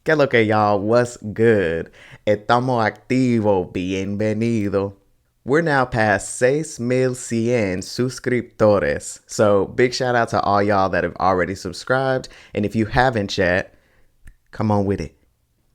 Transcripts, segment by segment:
¿Qué lo que y'all? What's good? Estamos activo. Bienvenido. We're now past 6,100 suscriptores. So big shout out to all y'all that have already subscribed. And if you haven't yet, come on with it.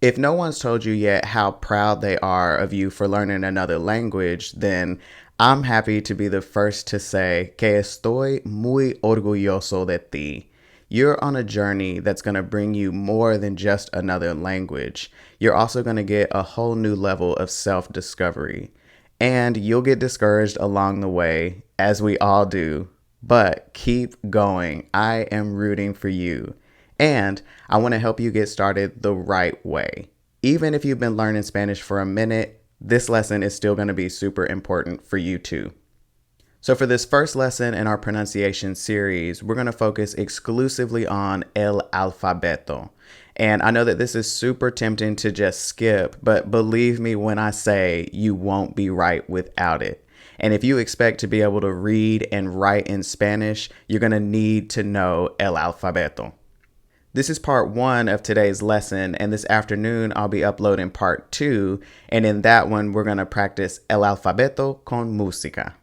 If no one's told you yet how proud they are of you for learning another language, then I'm happy to be the first to say que estoy muy orgulloso de ti. You're on a journey that's going to bring you more than just another language. You're also going to get a whole new level of self-discovery. And you'll get discouraged along the way, as we all do. But keep going. I am rooting for you. And I want to help you get started the right way. Even if you've been learning Spanish for a minute, this lesson is still going to be super important for you too. So for this first lesson in our pronunciation series, we're going to focus exclusively on el alfabeto. And I know that this is super tempting to just skip, but believe me when I say you won't be right without it. And if you expect to be able to read and write in Spanish, you're going to need to know el alfabeto. This is part 1 of today's lesson, and this afternoon I'll be uploading part 2, and in that one we're going to practice el alfabeto con música.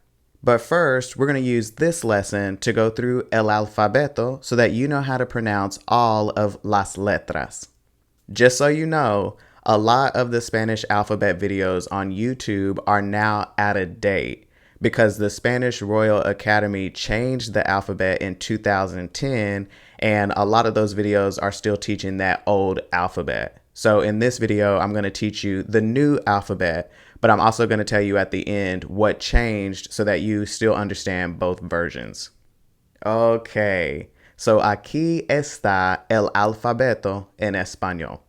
But first, we're going to use this lesson to go through el alfabeto so that you know how to pronounce all of las letras. Just so you know, a lot of the Spanish alphabet videos on YouTube are now out of date because the Spanish Royal Academy changed the alphabet in 2010, and a lot of those videos are still teaching that old alphabet. So in this video, I'm going to teach you the new alphabet, but I'm also going to tell you at the end what changed so that you still understand both versions. Okay, so aquí está el alfabeto en español.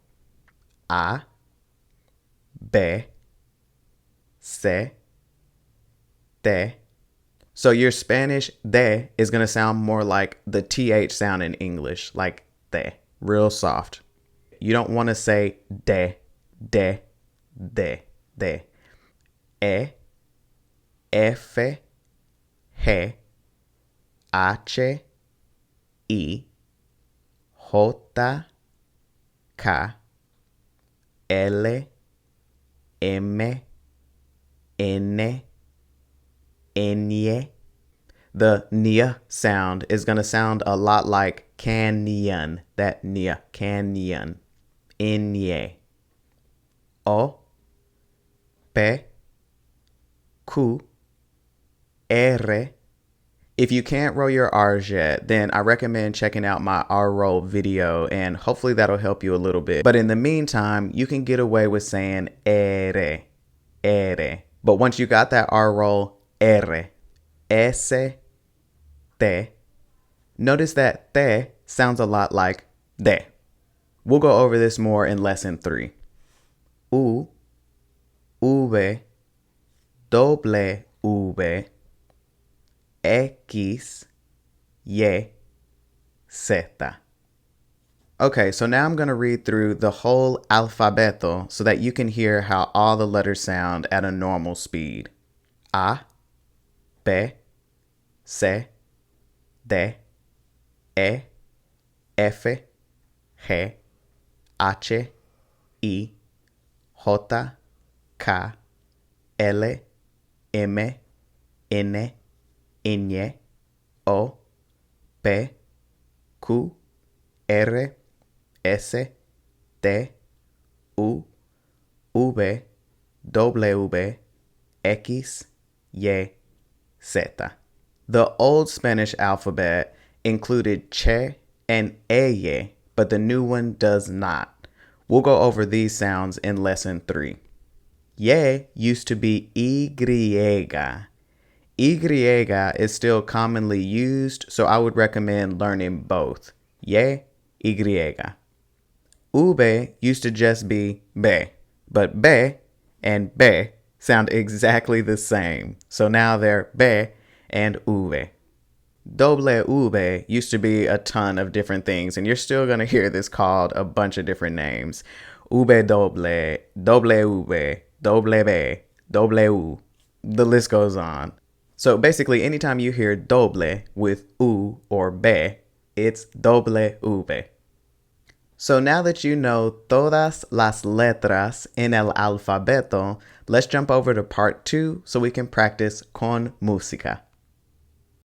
A, B, C, D. So your Spanish de is going to sound more like the TH sound in English, like de, real soft. You don't want to say de, de, de, de. E, F, G, H, I, J, K, L, M, N, N. The nia sound is going to sound a lot like canyon. That nia, canyon. N. O, P, Q, R. If you can't roll your R's yet, then I recommend checking out my R roll video, and hopefully that'll help you a little bit. But in the meantime, you can get away with saying R, R. But once you got that R roll, R, S, T. Notice that T sounds a lot like de. We'll go over this more in lesson 3. U, V, W, X, Y, Z. Okay, so now I'm going to read through the whole alfabeto so that you can hear how all the letters sound at a normal speed. A, B, C, D, E, F, G, H, I, J, K, L, M, N, O, P, Q, R, S, T, U, V, W, X, Y, Z. The old Spanish alphabet included che and eye, but the new one does not. We'll go over these sounds in lesson 3. Ye used to be Y. Y is still commonly used, so I would recommend learning both. Ye, Y. Ube used to just be be, but be and be sound exactly the same. So now they're be and uve. W used to be a ton of different things, and you're still going to hear this called a bunch of different names. Ube doble, W, W, W. The list goes on. So basically, anytime you hear doble with u or be, it's doble ube. So now that you know todas las letras en el alfabeto, let's jump over to part 2 so we can practice con música.